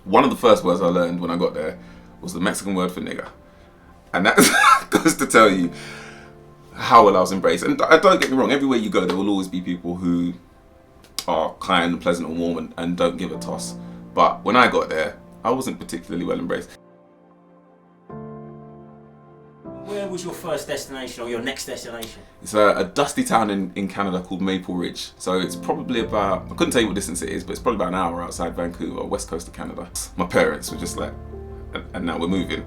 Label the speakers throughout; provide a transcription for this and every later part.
Speaker 1: One of the first words I learned when I got there was the Mexican word for nigger. And that goes to tell you how well I was embraced. And don't get me wrong, everywhere you go, there will always be people who are kind and pleasant and warm and don't give a toss. But when I got there, I wasn't particularly well embraced.
Speaker 2: Where was your first destination or your next destination?
Speaker 1: It's a dusty town in Canada called Maple Ridge. So it's probably about, I couldn't tell you what distance it is, but it's probably about an hour outside Vancouver, west coast of Canada. My parents were just like, and now we're moving.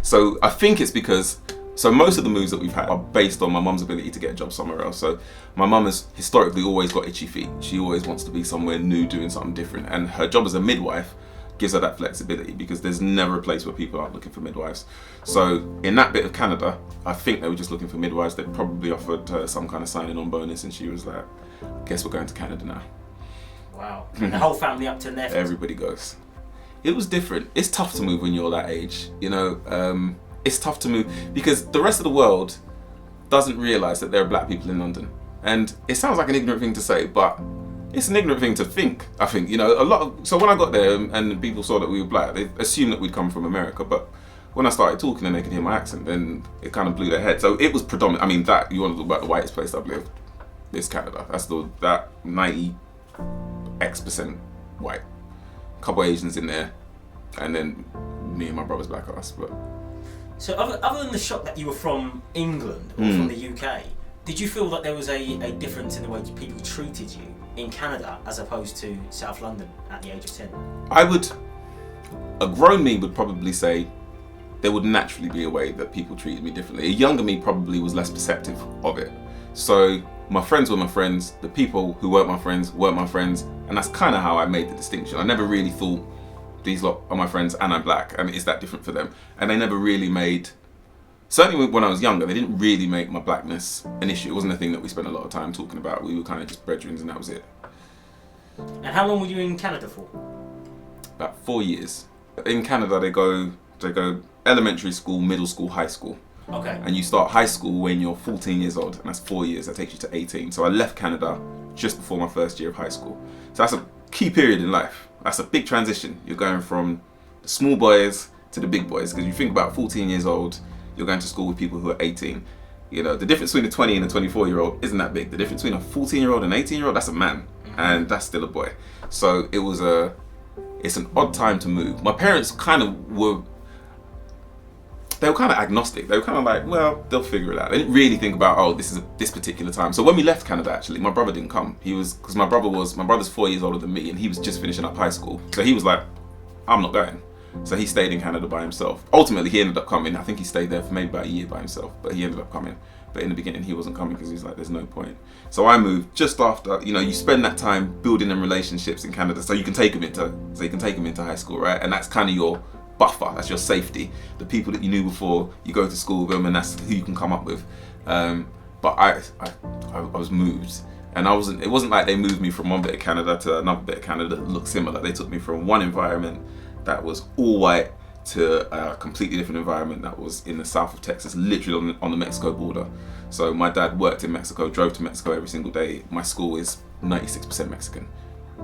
Speaker 1: So I think it's because, so most of the moves that we've had are based on my mum's ability to get a job somewhere else. So my mum has historically always got itchy feet. She always wants to be somewhere new, doing something different. And her job as a midwife gives her that flexibility because there's never a place where people aren't looking for midwives. So in that bit of Canada, I think they were just looking for midwives. They probably offered her some kind of signing on bonus and she was like, guess we're going to Canada now.
Speaker 2: Wow. And the whole family up to there?
Speaker 1: Everybody goes. It was different. It's tough to move when you're that age, you know. It's tough to move because the rest of the world doesn't realise that there are black people in London. And it sounds like an ignorant thing to say, but it's an ignorant thing to think, I think. You know, so when I got there and people saw that we were black, they assumed that we'd come from America, but when I started talking and they could hear my accent, then it kind of blew their head. So it was predominant. I mean, that, you want to talk about the whitest place I've lived, it's Canada. That's that 90% white. A couple Asians in there, and then me and my brother's black ass. But
Speaker 2: so other than the shock that you were from England or from the UK, did you feel that there was a difference in the way people treated you in Canada as opposed to South London at the age of 10?
Speaker 1: A grown me would probably say there would naturally be a way that people treated me differently. A younger me probably was less perceptive of it. So my friends were my friends, the people who weren't my friends, and that's kind of how I made the distinction. I never really thought, these lot are my friends and I'm black, and is that different for them? And they never really made, certainly when I was younger, they didn't really make my blackness an issue. It wasn't a thing that we spent a lot of time talking about. We were kind of just brethren and that was it.
Speaker 2: And how long were you in Canada for?
Speaker 1: About 4 years. In Canada, they go elementary school, middle school, high school.
Speaker 2: Okay.
Speaker 1: And you start high school when you're 14 years old, and that's 4 years. That takes you to 18. So I left Canada just before my first year of high school. So that's a key period in life. That's a big transition. You're going from the small boys to the big boys, because you think about 14 years old, you're going to school with people who are 18. You know, the difference between a 20 and a 24-year-old isn't that big. The difference between a 14-year-old and an 18-year-old, that's a man, and that's still a boy. So it's an odd time to move. My parents they were kind of agnostic. They were kind of like, well, they'll figure it out. They didn't really think about, oh, this is this particular time. So when we left Canada, actually, my brother didn't come. Because my brother's 4 years older than me, and he was just finishing up high school. So he was like, I'm not going. So he stayed in Canada by himself. Ultimately, he ended up coming. I think he stayed there for maybe about a year by himself, but he ended up coming. But in the beginning, he wasn't coming because he was like, there's no point. So I moved just after, you know, you spend that time building them relationships in Canada so you can take them into high school, right? And that's kind of your buffer, that's your safety. The people that you knew before, you go to school with them, and that's who you can come up with. But I was moved, and it wasn't like they moved me from one bit of Canada to another bit of Canada that looked similar. They took me from one environment that was all white to a completely different environment that was in the south of Texas, literally on the Mexico border. So my dad worked in Mexico, drove to Mexico every single day. My school is 96% Mexican.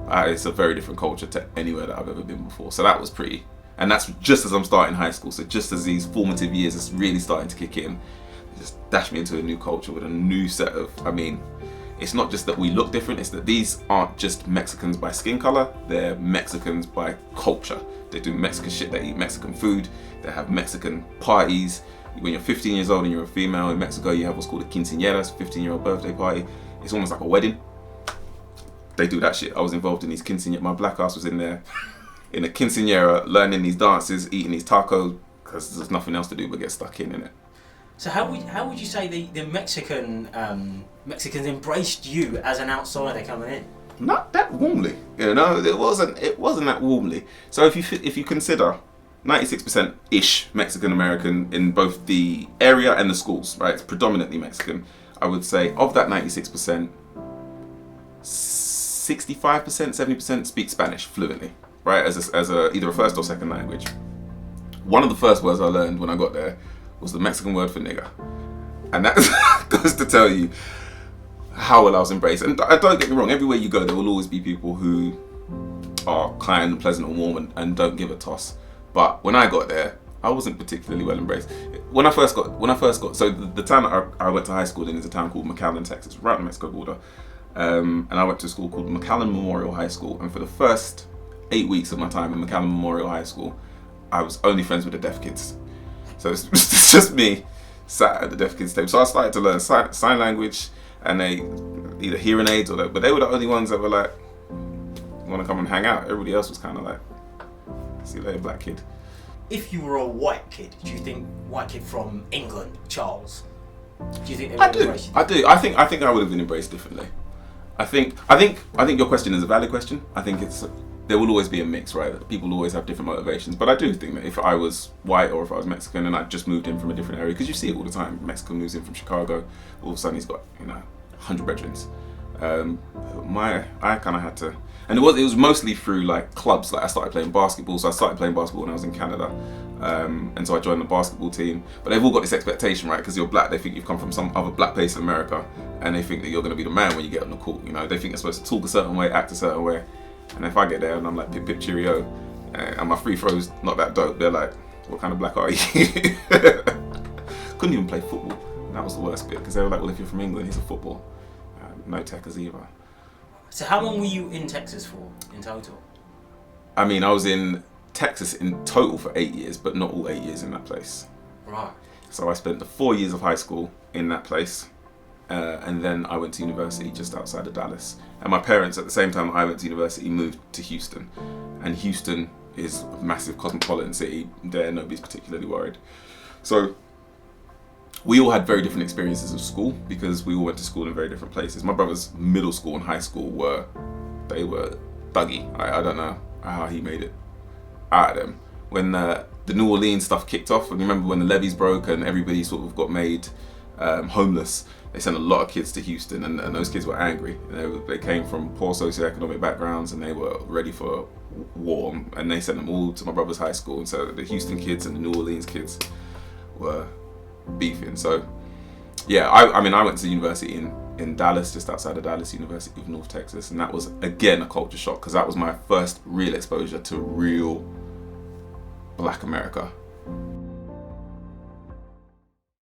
Speaker 1: It's a very different culture to anywhere that I've ever been before. So that was pretty. And that's just as I'm starting high school. So just as these formative years is really starting to kick in, it just dashed me into a new culture with a new set of, it's not just that we look different, it's that these aren't just Mexicans by skin color, they're Mexicans by culture. They do Mexican shit, they eat Mexican food, they have Mexican parties. When you're 15 years old and you're a female in Mexico, you have what's called a quinceañera, 15-year-old birthday party. It's almost like a wedding. They do that shit. I was involved in these quinceañeras. My black ass was in there in a quinceañera, learning these dances, eating these tacos, because there's nothing else to do but get stuck in it.
Speaker 2: So how would you say the Mexicans embraced you as an outsider coming in?
Speaker 1: Not that warmly, you know. It wasn't that warmly. So if you consider 96% ish Mexican American in both the area and the schools, right? It's predominantly Mexican. I would say of that 96%, 65%, 70% speak Spanish fluently, right? As either a first or second language. One of the first words I learned when I got there was the Mexican word for nigger, and that goes to tell you how well I was embraced. And don't get me wrong, everywhere you go, there will always be people who are kind and pleasant and warm and don't give a toss. But when I got there, I wasn't particularly well embraced. When I first got, so the town that I went to high school in is a town called McAllen, Texas, right on the Mexico border. And I went to a school called McAllen Memorial High School. And for the first 8 weeks of my time in McAllen Memorial High School, I was only friends with the deaf kids. So it's just me sat at the deaf kids table. So I started to learn sign language, and they either hearing aids or but they were the only ones that were like, want to come and hang out. Everybody else was kind of like, see you later, black kid.
Speaker 2: If you were a white kid, do you think white kid from England, Charles? Do you think they would embrace you?
Speaker 1: I do. I think I would have been embraced differently. I think your question is a valid question. I think there will always be a mix, right? People always have different motivations. But I do think that if I was white or if I was Mexican and I just moved in from a different area, because you see it all the time. Mexican moves in from Chicago, all of a sudden he's got 100 veterans. I kind of had to, and it was mostly through like clubs. Like I started playing basketball, so I started playing basketball when I was in Canada, and so I joined the basketball team. But they've all got this expectation, right? Because you're black, they think you've come from some other black place in America, and they think that you're going to be the man when you get on the court. They think you're supposed to talk a certain way, act a certain way. And if I get there and I'm like pip pip cheerio, and my free throw's not that dope, they're like, "What kind of black are you?" Couldn't even play football. And that was the worst bit because they were like, "Well, if you're from England, he's a football." No techers either.
Speaker 2: So how long were you in Texas for in total?
Speaker 1: I mean, I was in Texas in total for 8 years, but not all 8 years in that place.
Speaker 2: Right.
Speaker 1: So I spent the 4 years of high school in that place, and then I went to university just outside of Dallas. And my parents, at the same time I went to university, moved to Houston. And Houston is a massive cosmopolitan city. There, nobody's particularly worried. So we all had very different experiences of school because we all went to school in very different places. My brother's middle school and high school were thuggy. I don't know how he made it out of them. When the New Orleans stuff kicked off, and remember when the levees broke and everybody sort of got made homeless, they sent a lot of kids to Houston, and those kids were angry. They came from poor socioeconomic backgrounds and they were ready for war, and they sent them all to my brother's high school. And so the Houston kids and the New Orleans kids were beefing. So yeah, I mean I went to university in Dallas, just outside of Dallas, University of North Texas, and that was again a culture shock because that was my first real exposure to real black America.